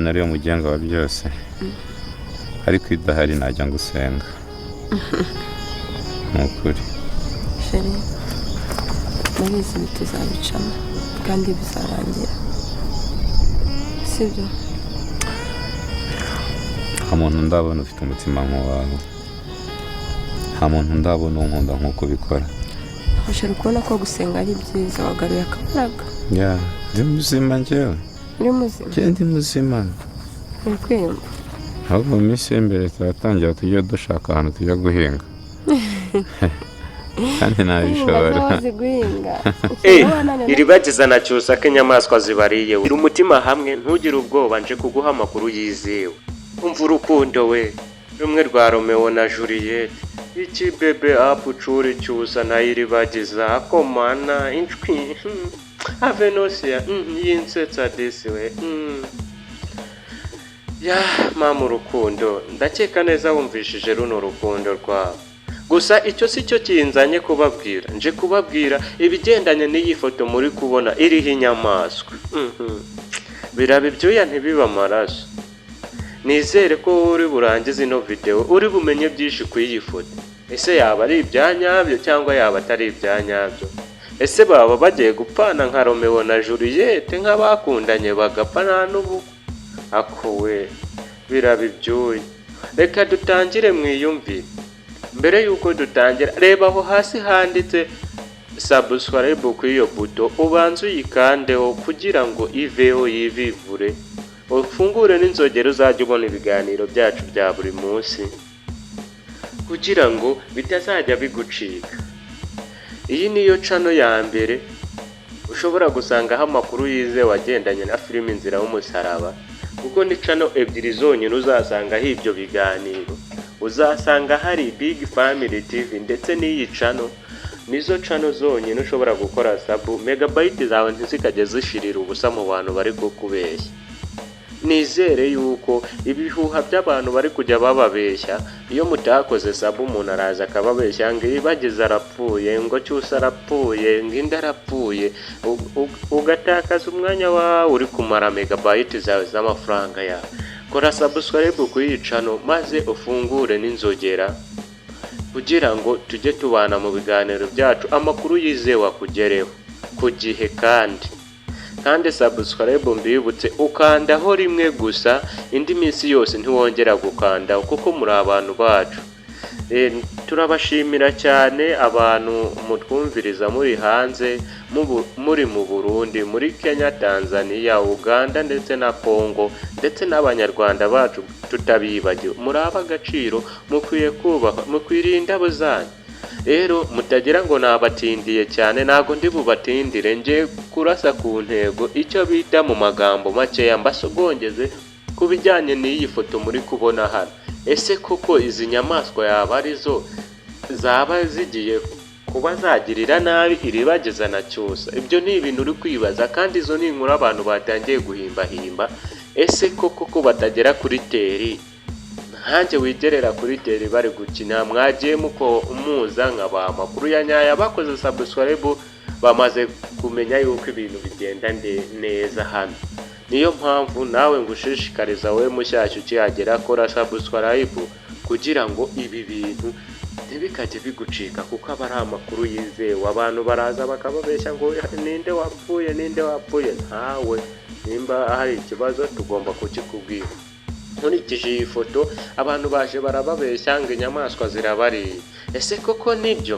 Imana ariyo mugenga wa byose ariko idahari najya ngusenga nukuri sheri nabizi bituzabicamo kandi bizarangira sibyo nta muntu ndabona ufite umutima nk'uwawe nta muntu ndabona unkunda nk'uko ubikora ushobora kubona ko gusenga ari byiza wagaruye akabaraga ndi muzima njyewe uri muzima ndi muzima uri kwiyumva ahubwo mu minsi y'imbere turatangira tujye dushaka ahantu tujya guhinga kandi nabishobora iribagiza na cyusa ko inyamaswa zibariye uri umutima hamwe ntugire ubwoba nje kuguha amakuru yizewe umva urukundo we rumwe rwa Romeo na Juliet iki bebe apu curi cyusa na iribagiza akomana injwi avenosia yinsetsa disi we ya mama urukundo ndakeka neza wumvishije runo rukundo rwawe gusa icyo si cyo kinzanye kubabwira nje kubabwira ibigendanye n'iyi foto muri kubona iriho inyamaswa biraba ibyuya ntibiba amaraso nizere ko uri burangize ino video uri bumenye byinshi ku iyi foto ese yaba ari ibyanyabyo cyangwa yaba atari ibyanyabyo ese baba bagiye gupana nka Romeo na Juliet nk'abakundanye bagapfa nta n'ubu akowe biraba ibyuya reka dutangire mwiyumvire mbere yuko dutangira reba aho hasi handitse subscribe ku iyo buto ubanze uyikandeho kugira ngo iveho yivivure ufungure n'inzogera uzajya ubona ibiganiro byacu bya buri munsi kugira ngo bitazajya bigucika iyi niyo channel ya mbere ushobora gusangaho amakuru yizewe agendanye na filime Inzira y'Umusaraba kuko ni channel ebyiri zonyine uzasangaho ibyo biganiro uzasanga hari Big Family TV ndetse n'iyi channel nizo channel zonyine ushobora gukora sub megabyte zawe ntizikajye zishirira ubusa mu bantu bari kukubeshya nizere yuko ibihuha by'abantu bari kujya bababeshya iyo mutakoze sub umuntu araza akababeshya ngo iribagiza arapfuye ngo cyusa arapfuye ngo inda arapfuye ugatakaza umwanya wawe uri kumara megabyte zawe z'amafaranga yawe kora subscribe ku iyi channel maze ufungure n'inzogera kugira ngo tujye tubana mu biganiro byacu amakuru yizewe akugereho ku gihe kandi subscribe mbibutse ukandaho rimwe gusa indi minsi yose ntiwongera gukanda kuko muri abantu bacu turabashimira cyane abantu mutwumviriza muri hanze muri mu Burundi muri Kenya Tanzania Uganda ndetse na Congo ndetse n'abanyarwanda bacu tutabibagiwe muri abagaciro mukwiye kubaha mukwirinda buzanye rero mutagira ngo nabatindiye cyane nago ndi bubatindire nje kurasa ku ntego icyo bita mu magambo make yambasogongeze kubijyanye n'iyi foto muri kubona hano ese koko izi nyamaswa yaba arizo zaba zigiye kuba zagirira nabi iribagiza na cyusa ibyo ni ibintu uri kwibaza kandi izo ni inkuru abantu batangiye guhimbahimba ese koko ko batagera kuri teri hanjye wigerera kuri teri bari gukina mwagiye muko umuza nkaba amakuru ya nyaya bakoze subscribe bamaze kumenya yuko ibintu bigenda neza hano niyo mpamvu nawe ngushishikariza we mushyashya ukihagera kora subscribe kugira ngo ibi bintu ntibikajye bigucika kuko aba ari amakuru yizewe abantu baraza bakababeshya ngo ninde wapfuye ntawe nimba hari ikibazo tugomba kukikubwira nkurikije iyi foto abantu baje barababeshya ngo inyamaswa zirabariye ese koko nibyo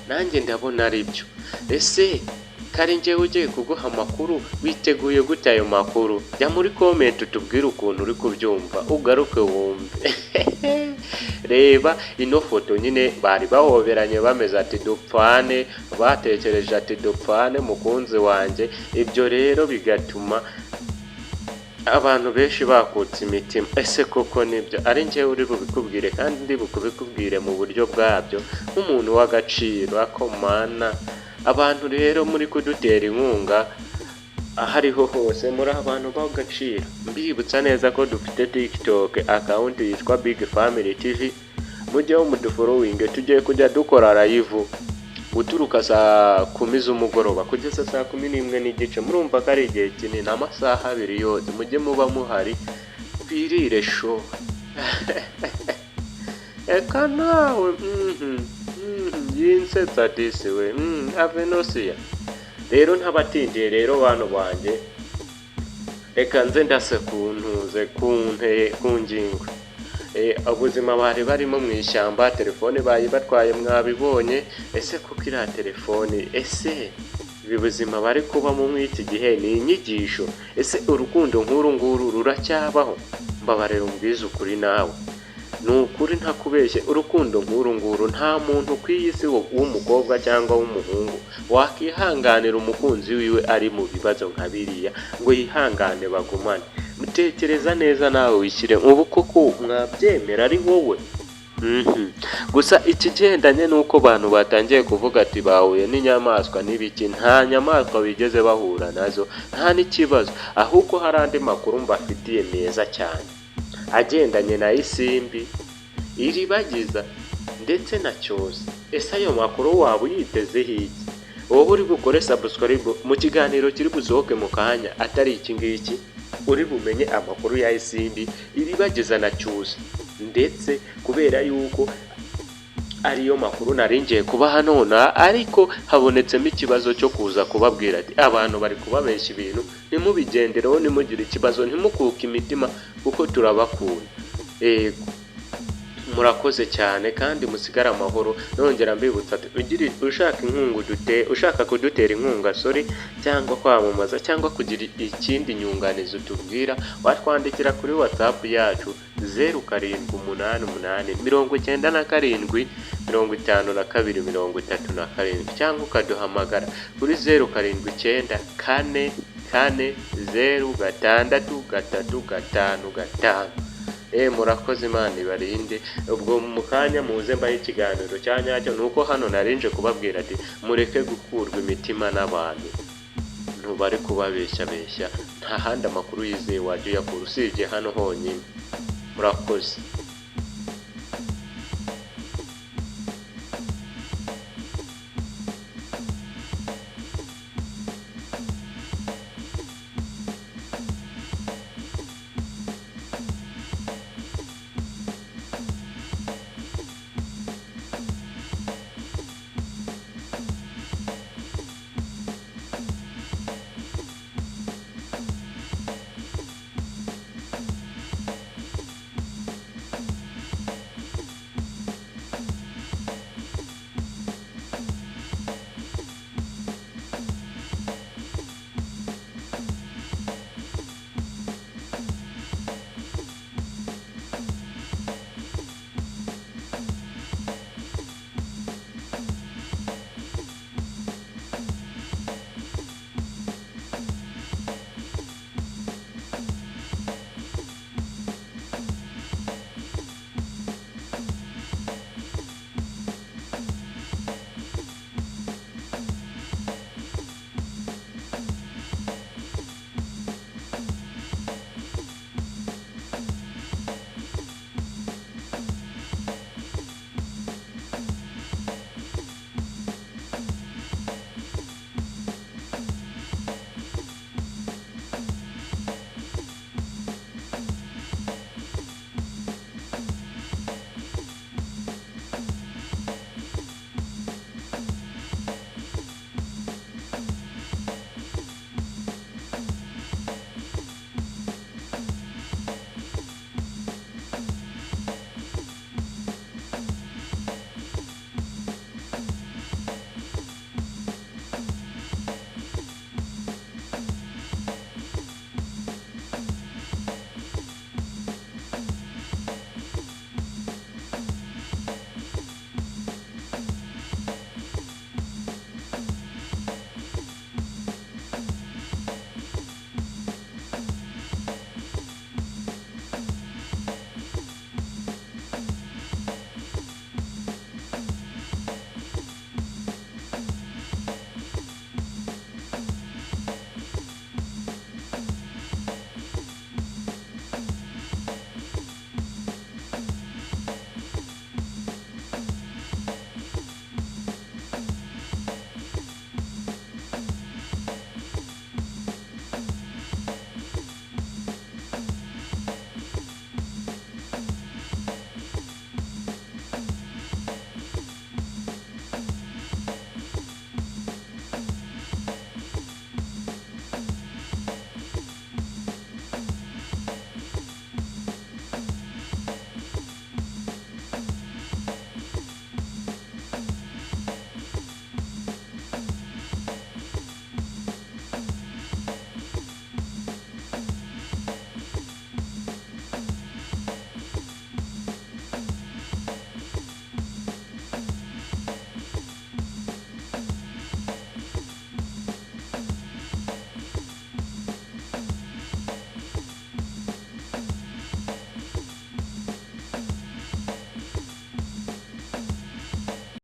nanjye ndabona ari byo ese kari njyewe ugiye kuguha amakuru witeguye gute ayo makuru jya muri comment utubwire ukuntu uri kubyumva ugaruke wumve reba ino foto nyine bari bahoberanye bameze ati dupfane batekereje ati dupfane mukunzi wanjye ibyo rero bigatuma abantu benshi bakutse imitima ese koko nibyo ari njyewe uri bubikubwire kandi ndi bukubikubwire mu buryo bwabyo nk'umuntu w'agaciro akomana abantu rero muri kudutera inkunga ahariho hose muri abantu b'agaciro mbibutsa neza ko dufite TikTok account yitwa Big Family TV mujyeho mudufollowing tugiye kujya dukora live guturuka saa 10 z'umugoroba kugeza saa 11 n'igice murumva ko ari igihe kinini amasaha abiri yose mujye muba muhari twirire sho eka nawe yinsetsa disi we avenosiya rero ntabatindiye rero bano banje reka nze ndase kuntuze ku ngingo ubuzima bari barimo mu ishyamba telefone bayibatwaye mwabibonye ese kuko iriya telefone ese ibi buzima bari kubamo muri iki gihe ni inyigisho ese urukundo nk'uru nguru ruracyabaho mbabarira umbwize ukuri nawe ni ukuri ntakubeshye urukundo nk'uru nguru nta muntu ku isi w'umukobwa cyangwa w'umuhungu wakihanganira umukunzi wiwe ari mu bibazo nka biriya ngo yihangane bagumane mutekereza neza nawe wishyire ubu koko mwabyemera ari wowe gusa ikigendanye nuko abantu batangiye kuvuga ati bahuye n'inyamaswa n'ibiki nta nyamaswa bigeze bahura nazo nta n'ikibazo ahubwo hari andi makuru mbafitiye meza cyane agendanye na isimbi iribagiza ndetse na CYUSA ese ayo makuru waba uyitezeho iki wowe uri bukore subscribe mu kiganiro kiri busohoke mu kanya atari iki ngiki uri bumenye amakuru ya isimbi iribagiza na CYUSA ndetse kubera yuko ariyo makuru naringiye kuba hano ariko habonetsemo ikibazo cyo kuza kubabwira ati abantu bari kubabeshya ibintu ntimubigendereho nimugire ikibazo ntimukuke imitima kuko turabakunda murakoze cyane kandi musigara amahoro nongera mbibutsa ushaka kudutera inkunga cyangwa kwamamaza cyangwa kugira ikindi nyunganizi utubwira watwandikira kuri WhatsApp yacu 0788975232 cyangwa ukaduhamagara kuri 0744406355. Murakoze Imana ibarinde ubwo mu kanya muze mbaye ikiganiro cyanyacyo nuko hano narinje kubabwira ati mureke gukurwa imitima n'abantu ntubari kubabeshya nta handi amakuru yizeye wajya uyakura usibye hano honyine. Murakoze.